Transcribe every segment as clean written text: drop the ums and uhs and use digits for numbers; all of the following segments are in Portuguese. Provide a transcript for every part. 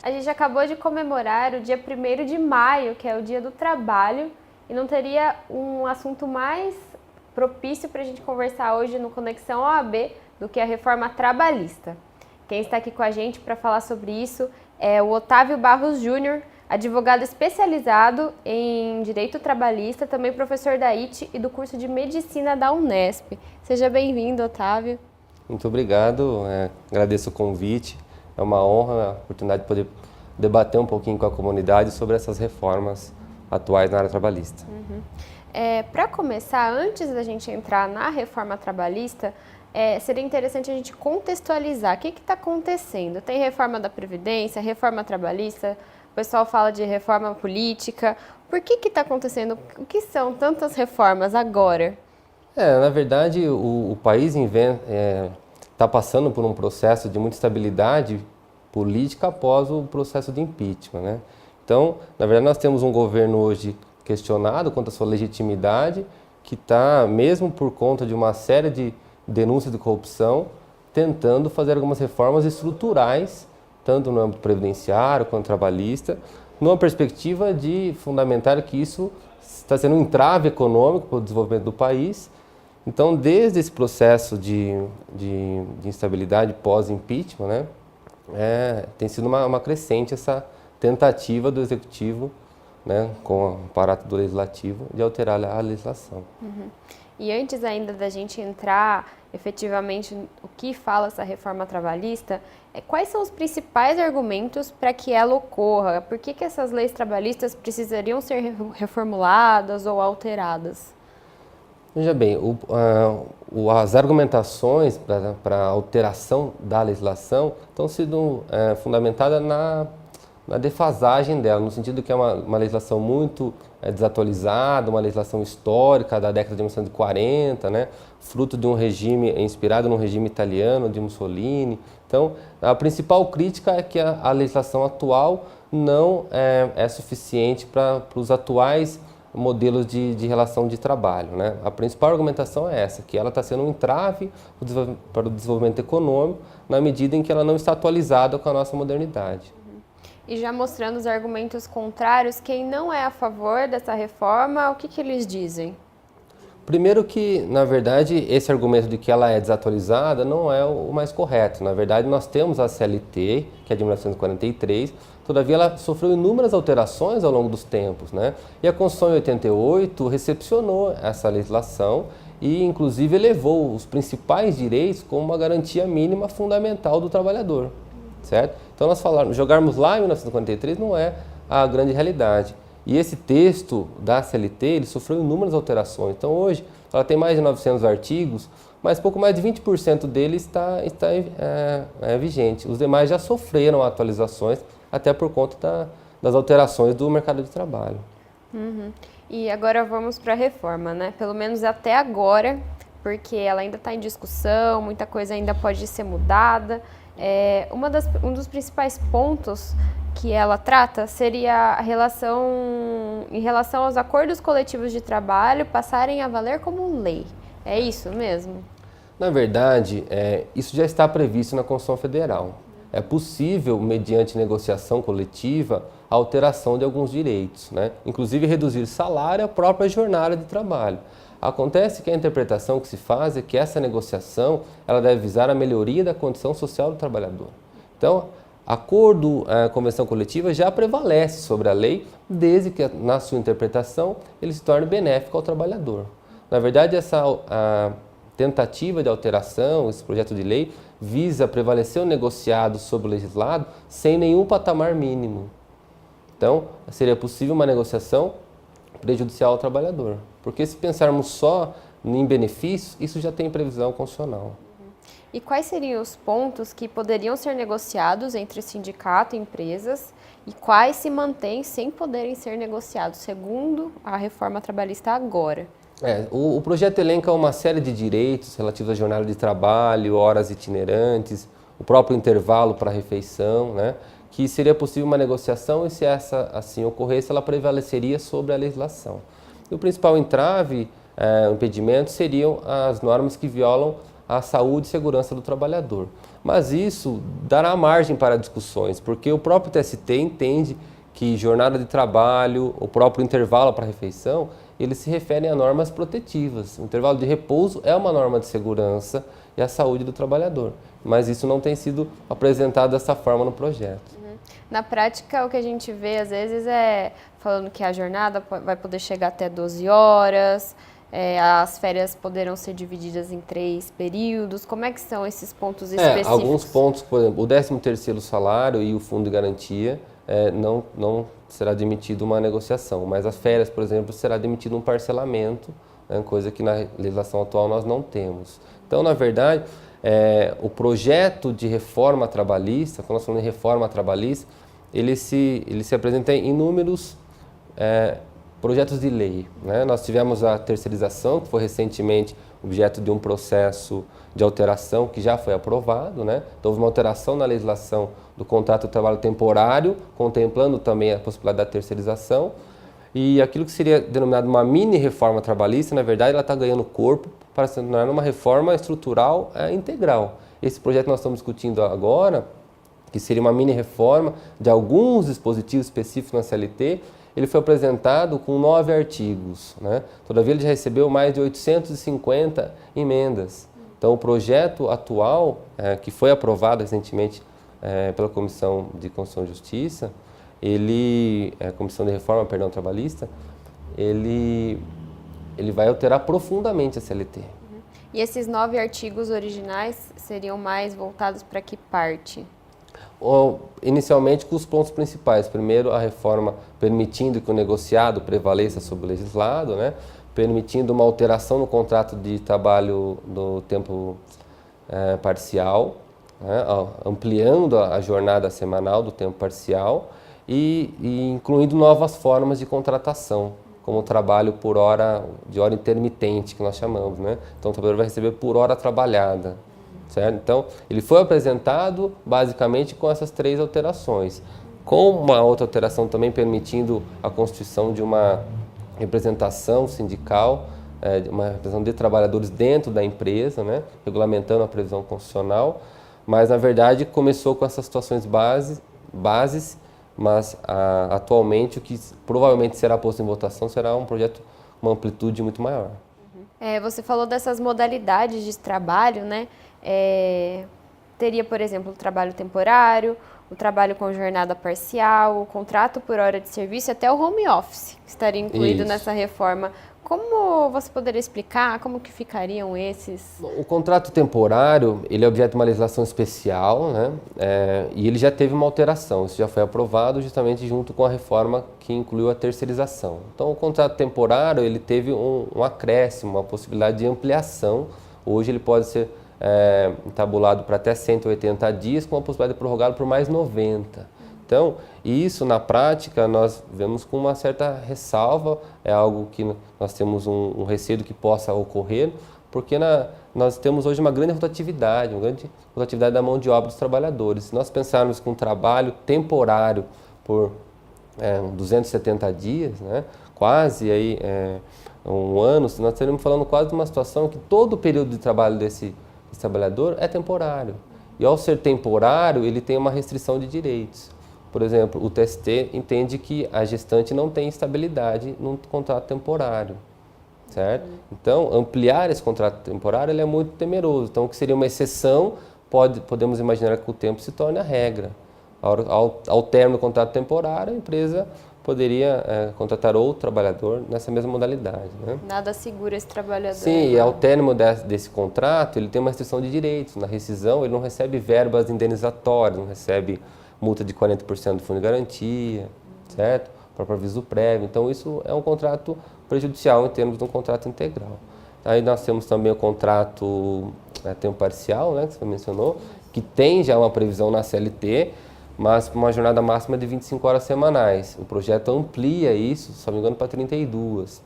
A gente acabou de comemorar o dia 1º de maio, que é o Dia do Trabalho, e não teria um assunto mais propício para a gente conversar hoje no Conexão OAB do que a reforma trabalhista. Quem está aqui com a gente para falar sobre isso é o Otávio Barros Júnior, advogado especializado em Direito Trabalhista, também professor da IT e do curso de Medicina da Unesp. Seja bem-vindo, Otávio. Muito obrigado, agradeço o convite, é uma honra a oportunidade de poder debater um pouquinho com a comunidade sobre essas reformas atuais na área trabalhista. Para começar, antes da gente entrar na reforma trabalhista, seria interessante a gente contextualizar o que está acontecendo. Tem reforma da Previdência, reforma trabalhista, o pessoal fala de reforma política. Por que está acontecendo? O que são tantas reformas agora? Na verdade, o país está passando por um processo de muita estabilidade política após o processo de impeachment, né? Então, na verdade, nós temos um governo hoje questionado quanto à sua legitimidade, que está, mesmo por conta de uma série de denúncias de corrupção, tentando fazer algumas reformas estruturais, tanto no âmbito previdenciário quanto trabalhista, numa perspectiva de fundamentar que isso está sendo um entrave econômico para o desenvolvimento do país. Então, desde esse processo de instabilidade pós-impeachment, né, tem sido uma crescente essa tentativa do Executivo, né, com o aparato do Legislativo, de alterar a legislação. E antes ainda da gente entrar efetivamente o que fala essa reforma trabalhista, quais são os principais argumentos para que ela ocorra? Por que essas leis trabalhistas precisariam ser reformuladas ou alteradas? Veja bem, as argumentações para a alteração da legislação estão sendo fundamentadas na defasagem dela, no sentido que é uma legislação muito desatualizada, uma legislação histórica da década de 1940, né, fruto de um regime inspirado no regime italiano de Mussolini. Então, a principal crítica é que a legislação atual não é suficiente para os atuais modelos de relação de trabalho, né? A principal argumentação é essa, que ela está sendo um entrave para o desenvolvimento econômico na medida em que ela não está atualizada com a nossa modernidade. E já mostrando os argumentos contrários, quem não é a favor dessa reforma, o que eles dizem? Primeiro que, na verdade, esse argumento de que ela é desatualizada não é o mais correto. Na verdade, nós temos a CLT, que é de 1943, todavia ela sofreu inúmeras alterações ao longo dos tempos, né? E a Constituição em 88 recepcionou essa legislação e, inclusive, elevou os principais direitos como uma garantia mínima fundamental do trabalhador, certo? Então, jogarmos lá em 1943 não é a grande realidade. E esse texto da CLT, ele sofreu inúmeras alterações. Então, hoje, ela tem mais de 900 artigos, mas pouco mais de 20% dele está vigente. Os demais já sofreram atualizações, até por conta das alterações do mercado de trabalho. E agora vamos para a reforma, né? Pelo menos até agora, porque ela ainda está em discussão, muita coisa ainda pode ser mudada. Um dos principais pontos que ela trata seria em relação aos acordos coletivos de trabalho passarem a valer como lei. É isso mesmo? Na verdade, isso já está previsto na Constituição Federal. É possível, mediante negociação coletiva, a alteração de alguns direitos, né? Inclusive reduzir salário e a própria jornada de trabalho. Acontece que a interpretação que se faz é que essa negociação ela deve visar a melhoria da condição social do trabalhador. Então, acordo, convenção coletiva já prevalece sobre a lei, desde que, na sua interpretação, ele se torne benéfico ao trabalhador. Na verdade, a tentativa de alteração, esse projeto de lei, visa prevalecer o negociado sobre o legislado sem nenhum patamar mínimo. Então, seria possível uma negociação prejudicial ao trabalhador. Porque se pensarmos só em benefícios, isso já tem previsão constitucional. E quais seriam os pontos que poderiam ser negociados entre sindicato e empresas e quais se mantêm sem poderem ser negociados, segundo a reforma trabalhista agora? O projeto elenca uma série de direitos relativos à jornada de trabalho, horas itinerantes, o próprio intervalo para a refeição, né? Que seria possível uma negociação e, se essa assim ocorresse, ela prevaleceria sobre a legislação. E o principal entrave, o impedimento, seriam as normas que violam à saúde e segurança do trabalhador. Mas isso dará margem para discussões, porque o próprio TST entende que jornada de trabalho, o próprio intervalo para refeição, eles se referem a normas protetivas. O intervalo de repouso é uma norma de segurança e a saúde do trabalhador, mas isso não tem sido apresentado dessa forma no projeto. Na prática, o que a gente vê às vezes é falando que a jornada vai poder chegar até 12 horas, as férias poderão ser divididas em 3 períodos. Como é que são esses pontos específicos? Alguns pontos, por exemplo, o 13º salário e o fundo de garantia não será admitido uma negociação, mas as férias, por exemplo, será admitido um parcelamento, coisa que na legislação atual nós não temos. Então, na verdade, o projeto de reforma trabalhista, quando nós falamos de reforma trabalhista, ele se apresenta em inúmeros projetos de lei, né? Nós tivemos a terceirização, que foi recentemente objeto de um processo de alteração que já foi aprovado, né? Então, houve uma alteração na legislação do contrato de trabalho temporário, contemplando também a possibilidade da terceirização. E aquilo que seria denominado uma mini reforma trabalhista, na verdade, ela está ganhando corpo para se tornar uma reforma estrutural integral. Esse projeto que nós estamos discutindo agora, que seria uma mini reforma de alguns dispositivos específicos na CLT, ele foi apresentado com 9 artigos, né? Todavia, ele já recebeu mais de 850 emendas. Então, o projeto atual, que foi aprovado recentemente pela Comissão de Constituição e Justiça, Comissão de Reforma, Trabalhista, ele vai alterar profundamente a CLT. E esses 9 artigos originais seriam mais voltados para que parte? Inicialmente com os pontos principais. Primeiro, a reforma permitindo que o negociado prevaleça sobre o legislado, né? Permitindo uma alteração no contrato de trabalho do tempo parcial, né? Ampliando a jornada semanal do tempo parcial e incluindo novas formas de contratação, como o trabalho por hora, de hora intermitente, que nós chamamos, né? Então, o trabalhador vai receber por hora trabalhada. Certo? Então, ele foi apresentado basicamente com essas 3 alterações, com uma outra alteração também permitindo a constituição de uma representação sindical, uma representação de trabalhadores dentro da empresa, né? Regulamentando a previsão constitucional, mas na verdade começou com essas situações bases, mas atualmente o que provavelmente será posto em votação será um projeto com uma amplitude muito maior. Você falou dessas modalidades de trabalho, né? Teria, por exemplo, o trabalho temporário, o trabalho com jornada parcial, o contrato por hora de serviço e até o home office, que estaria incluído nessa reforma. Como você poderia explicar como que ficariam esses? O contrato temporário, ele é objeto de uma legislação especial, né? E ele já teve uma alteração, isso já foi aprovado justamente junto com a reforma que incluiu a terceirização. Então, o contrato temporário, ele teve um acréscimo, uma possibilidade de ampliação. Hoje ele pode ser tabulado para até 180 dias, com a possibilidade de prorrogá-lo por mais 90. Então, isso na prática nós vemos com uma certa ressalva, é algo que nós temos um receio que possa ocorrer, porque nós temos hoje uma grande rotatividade da mão de obra dos trabalhadores. Se nós pensarmos com um trabalho temporário por 270 dias, né, quase aí, um ano, nós estaríamos falando quase de uma situação que todo o período de trabalho desse trabalhador é temporário. E ao ser temporário, ele tem uma restrição de direitos. Por exemplo, o TST entende que a gestante não tem estabilidade num contrato temporário, certo? Então, ampliar esse contrato temporário ele é muito temeroso. Então, o que seria uma exceção, podemos imaginar que o tempo se torne a regra. Ao término do contrato temporário, a empresa poderia contratar outro trabalhador nessa mesma modalidade, né? Nada segura esse trabalhador. Sim, e ao término desse contrato, ele tem uma restrição de direitos. Na rescisão, ele não recebe verbas indenizatórias, não recebe multa de 40% do fundo de garantia, certo? O próprio aviso prévio. Então, isso é um contrato prejudicial em termos de um contrato integral. Aí nós temos também o contrato tempo parcial, né, que você mencionou, que tem já uma previsão na CLT, mas uma jornada máxima de 25 horas semanais. O projeto amplia isso, se não me engano, para 32.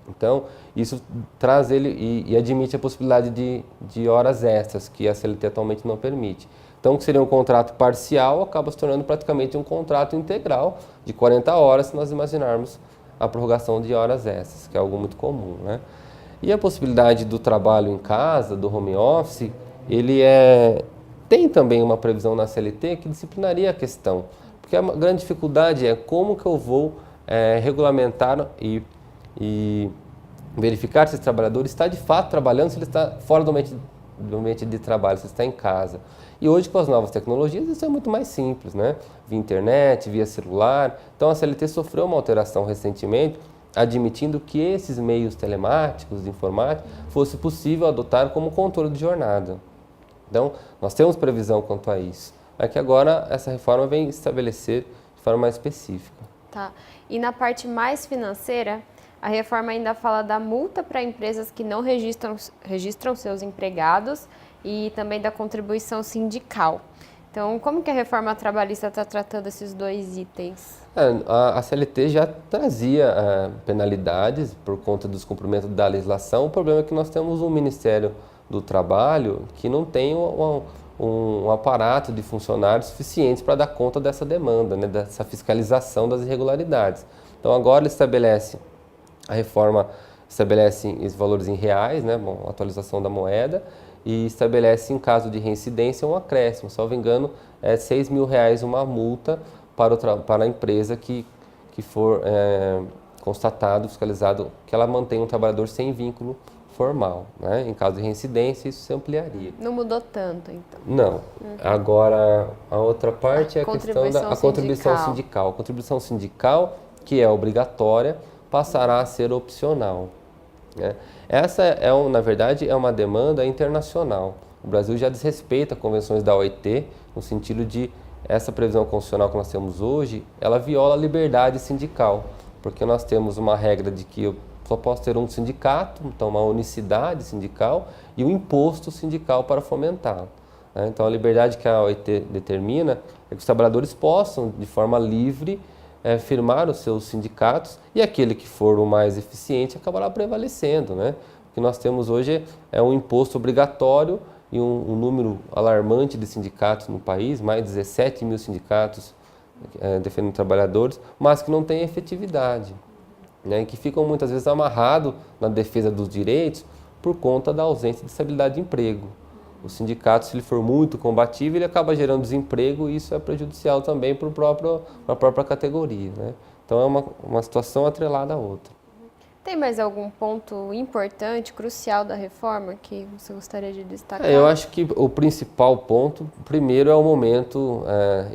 Então, isso traz ele e admite a possibilidade de horas extras, que a CLT atualmente não permite. Então, o que seria um contrato parcial acaba se tornando praticamente um contrato integral de 40 horas, se nós imaginarmos a prorrogação de horas extras, que é algo muito comum, né? E a possibilidade do trabalho em casa, do home office, tem também uma previsão na CLT que disciplinaria a questão. Porque a grande dificuldade é como que eu vou regulamentar e verificar se esse trabalhador está de fato trabalhando, se ele está fora do ambiente de trabalho, se ele está em casa. E hoje, com as novas tecnologias, isso é muito mais simples, né? Via internet, via celular. Então, a CLT sofreu uma alteração recentemente, admitindo que esses meios telemáticos, de informática, fosse possível adotar como controle de jornada. Então, nós temos previsão quanto a isso. É que agora essa reforma vem estabelecer de forma mais específica. Tá. E na parte mais financeira, a reforma ainda fala da multa para empresas que não registram seus empregados e também da contribuição sindical. Então, como que a reforma trabalhista está tratando esses dois itens? A CLT já trazia penalidades por conta do descumprimento da legislação. O problema é que nós temos um Ministério do Trabalho que não tem um aparato de funcionários suficientes para dar conta dessa demanda, né, dessa fiscalização das irregularidades. Então, agora a reforma estabelece esses valores em reais, né, atualização da moeda, e estabelece, em caso de reincidência, um acréscimo. Salvo engano, é R$6 mil uma multa para a empresa que for constatado, fiscalizado, que ela mantém um trabalhador sem vínculo formal. Né? Em caso de reincidência, isso se ampliaria. Não mudou tanto, então? Não. Agora, a outra parte é a questão da contribuição sindical. A contribuição sindical, que é obrigatória, passará a ser opcional. Né? Essa, na verdade, é uma demanda internacional. O Brasil já desrespeita convenções da OIT, no sentido de essa previsão constitucional que nós temos hoje, ela viola a liberdade sindical, porque nós temos uma regra de que eu só posso ter um sindicato, então uma unicidade sindical e um imposto sindical para fomentá-lo. Né? Então a liberdade que a OIT determina é que os trabalhadores possam, de forma livre, firmar os seus sindicatos e aquele que for o mais eficiente acabará prevalecendo. Né? O que nós temos hoje é um imposto obrigatório e um número alarmante de sindicatos no país, mais de 17 mil sindicatos defendendo trabalhadores, mas que não têm efetividade, né? E que ficam muitas vezes amarrados na defesa dos direitos por conta da ausência de estabilidade de emprego. O sindicato, se ele for muito combativo, ele acaba gerando desemprego e isso é prejudicial também para a própria categoria. Né? Então é uma situação atrelada à outra. Tem mais algum ponto importante, crucial da reforma que você gostaria de destacar? Eu acho que o principal ponto, primeiro, é o momento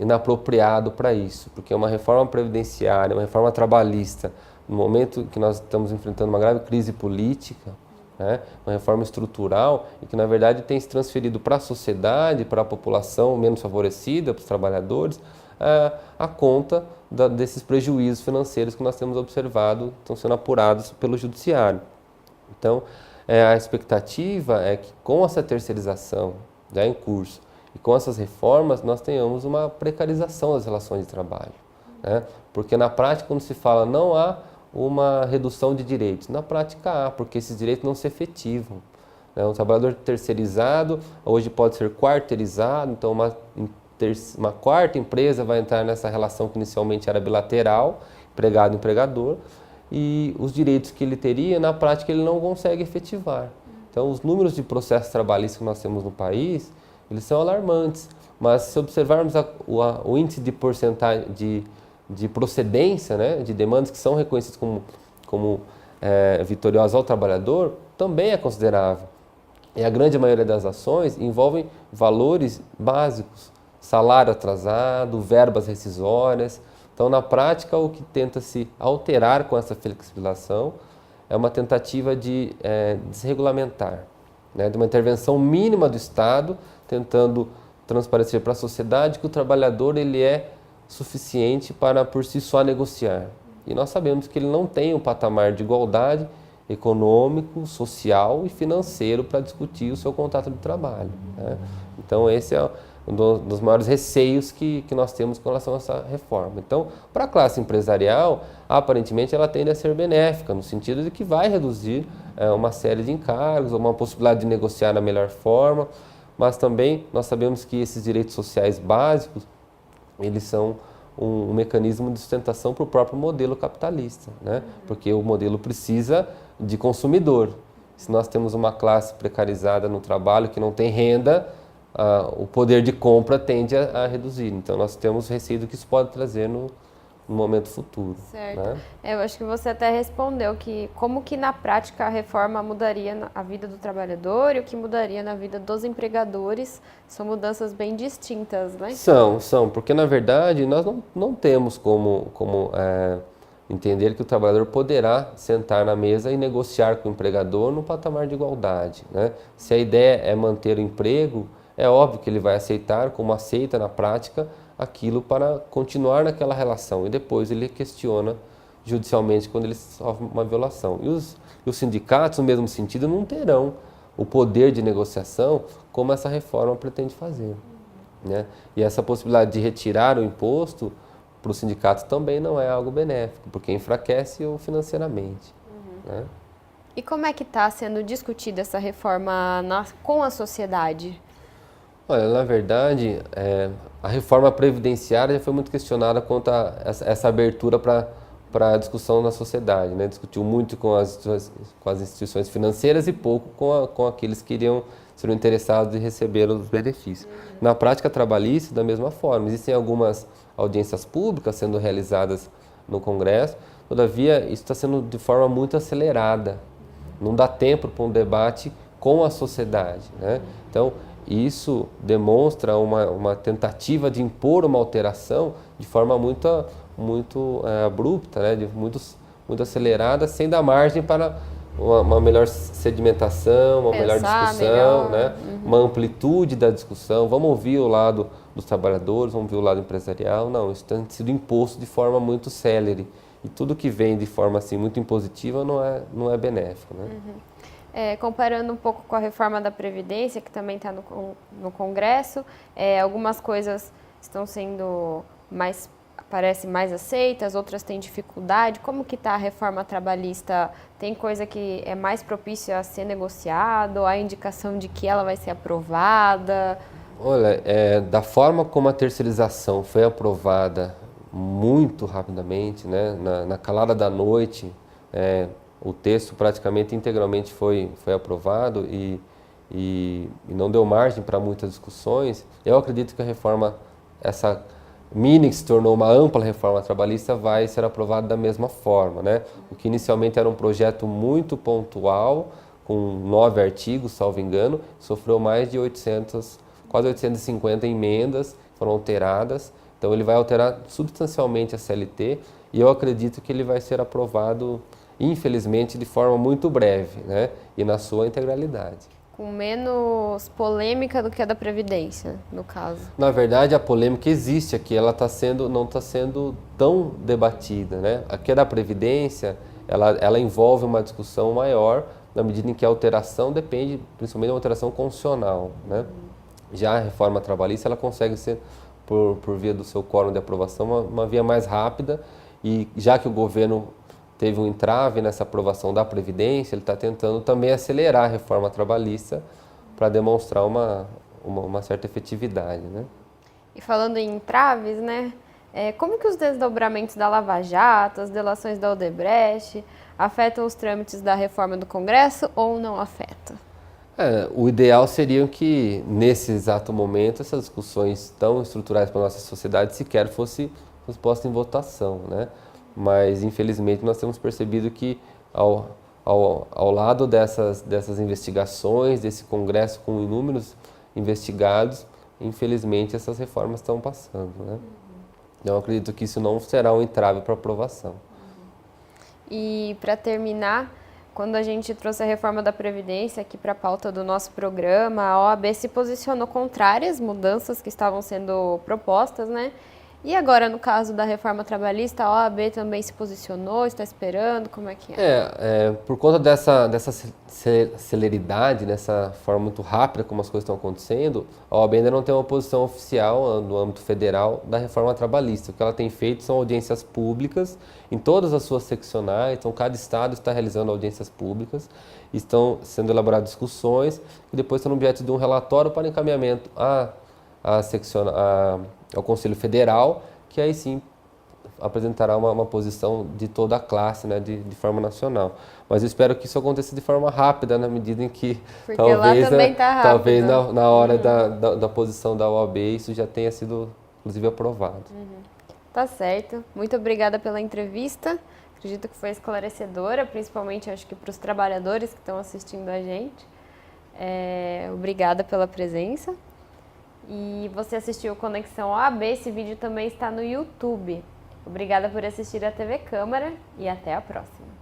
inapropriado para isso, porque uma reforma previdenciária, uma reforma trabalhista, no momento que nós estamos enfrentando uma grave crise política, né, uma reforma estrutural e que, na verdade, tem se transferido para a sociedade, para a população menos favorecida, para os trabalhadores, a conta desses prejuízos financeiros que nós temos observado, estão sendo apurados pelo Judiciário. Então, a expectativa é que, com essa terceirização já em curso e com essas reformas, nós tenhamos uma precarização das relações de trabalho. Né? Porque, na prática, quando se fala não há uma redução de direitos. Na prática há, porque esses direitos não se efetivam. O trabalhador terceirizado hoje pode ser quarteirizado, então uma quarta empresa vai entrar nessa relação que inicialmente era bilateral, empregado-empregador, e os direitos que ele teria, na prática, ele não consegue efetivar. Então, os números de processos trabalhistas que nós temos no país, eles são alarmantes, mas se observarmos o índice de porcentagem de procedência, né, de demandas que são reconhecidas como vitoriosas ao trabalhador, também é considerável. E a grande maioria das ações envolvem valores básicos, salário atrasado, verbas rescisórias. Então, na prática, o que tenta se alterar com essa flexibilização é uma tentativa de desregulamentar, né, de uma intervenção mínima do Estado, tentando transparecer para a sociedade que o trabalhador ele é suficiente para por si só negociar. E nós sabemos que ele não tem um patamar de igualdade econômico, social e financeiro para discutir o seu contrato de trabalho. Né? Então esse é um dos maiores receios que nós temos com relação a essa reforma. Então, para a classe empresarial, aparentemente ela tende a ser benéfica, no sentido de que vai reduzir uma série de encargos, uma possibilidade de negociar da melhor forma, mas também nós sabemos que esses direitos sociais básicos eles são um mecanismo de sustentação para o próprio modelo capitalista, né? Porque o modelo precisa de consumidor. Se nós temos uma classe precarizada no trabalho que não tem renda, o poder de compra tende a reduzir. Então, nós temos receio que isso pode trazer no momento futuro. Certo. Né? Eu acho que você até respondeu que como que na prática a reforma mudaria a vida do trabalhador e o que mudaria na vida dos empregadores. São mudanças bem distintas, né? São, porque na verdade nós não temos como entender que o trabalhador poderá sentar na mesa e negociar com o empregador no patamar de igualdade. Né? Se a ideia é manter o emprego, é óbvio que ele vai aceitar, como aceita na prática, aquilo para continuar naquela relação. E depois ele questiona judicialmente quando ele sofre uma violação. E os sindicatos, no mesmo sentido, não terão o poder de negociação como essa reforma pretende fazer. Né? E essa possibilidade de retirar o imposto para os sindicatos também não é algo benéfico, porque enfraquece-o financeiramente. Né? E como é que está sendo discutida essa reforma com a sociedade? Olha, na verdade, a reforma previdenciária já foi muito questionada quanto a essa abertura para a discussão na sociedade. Né? Discutiu muito com as instituições financeiras e pouco com aqueles que seriam interessados em receber os benefícios. Na prática trabalhista, da mesma forma, existem algumas audiências públicas sendo realizadas no Congresso, todavia isso está sendo de forma muito acelerada. Não dá tempo para um debate com a sociedade. Né? Então, isso demonstra uma tentativa de impor uma alteração de forma muito abrupta, né? Muito acelerada, sem dar margem para uma melhor sedimentação, uma melhor discussão, né? Uma amplitude da discussão. Vamos ouvir o lado dos trabalhadores, vamos ouvir o lado empresarial. Não, isso tem sido imposto de forma muito célere. E tudo que vem de forma assim muito impositiva não é benéfico. Né? Comparando um pouco com a reforma da Previdência, que também está no Congresso, algumas coisas estão sendo parecem mais aceitas, outras têm dificuldade. Como que está a reforma trabalhista? Tem coisa que é mais propícia a ser negociado, a indicação de que ela vai ser aprovada? Olha, da forma como a terceirização foi aprovada muito rapidamente, né, na calada da noite, o texto praticamente integralmente foi aprovado e não deu margem para muitas discussões. Eu acredito que a reforma, essa mini que se tornou uma ampla reforma trabalhista, vai ser aprovada da mesma forma. Né? O que inicialmente era um projeto muito pontual, com 9 artigos, salvo engano, sofreu mais de quase 850 emendas, foram alteradas. Então ele vai alterar substancialmente a CLT e eu acredito que ele vai ser aprovado, infelizmente, de forma muito breve, né? E na sua integralidade. Com menos polêmica do que a da Previdência, no caso. Na verdade, a polêmica existe aqui, ela não está sendo tão debatida. Né? Aqui a da Previdência, ela envolve uma discussão maior, na medida em que a alteração depende, principalmente, da alteração constitucional. Né? Já a reforma trabalhista, ela consegue ser, por via do seu quórum de aprovação, uma via mais rápida, e já que o governo teve um entrave nessa aprovação da Previdência, ele está tentando também acelerar a reforma trabalhista para demonstrar uma certa efetividade. Né? E falando em entraves, né, como que os desdobramentos da Lava Jato, as delações da Odebrecht, afetam os trâmites da reforma do Congresso ou não afetam? O ideal seria que, nesse exato momento, essas discussões tão estruturais para a nossa sociedade sequer fossem postas em votação, né? Mas, infelizmente, nós temos percebido que, ao lado dessas investigações, desse Congresso com inúmeros investigados, infelizmente, essas reformas estão passando. Né? Eu acredito que isso não será um entrave para aprovação. E, para terminar, quando a gente trouxe a reforma da Previdência aqui para a pauta do nosso programa, a OAB se posicionou contrária às mudanças que estavam sendo propostas, né? E agora, no caso da reforma trabalhista, a OAB também se posicionou, está esperando, como é que é? Por conta dessa celeridade, dessa forma muito rápida como as coisas estão acontecendo, a OAB ainda não tem uma posição oficial no âmbito federal da reforma trabalhista. O que ela tem feito são audiências públicas em todas as suas seccionais, então cada estado está realizando audiências públicas, estão sendo elaboradas discussões e depois estão objeto de um relatório para encaminhamento ao Conselho Federal, que aí sim apresentará uma posição de toda a classe, né, de forma nacional. Mas eu espero que isso aconteça de forma rápida, na medida em que Porque lá também tá rápido. talvez na hora da posição da OAB isso já tenha sido, inclusive, aprovado. Tá certo. Muito obrigada pela entrevista. Acredito que foi esclarecedora, principalmente acho que para os trabalhadores que estão assistindo a gente. Obrigada pela presença. E você assistiu o Conexão OAB, esse vídeo também está no YouTube. Obrigada por assistir a TV Câmara e até a próxima.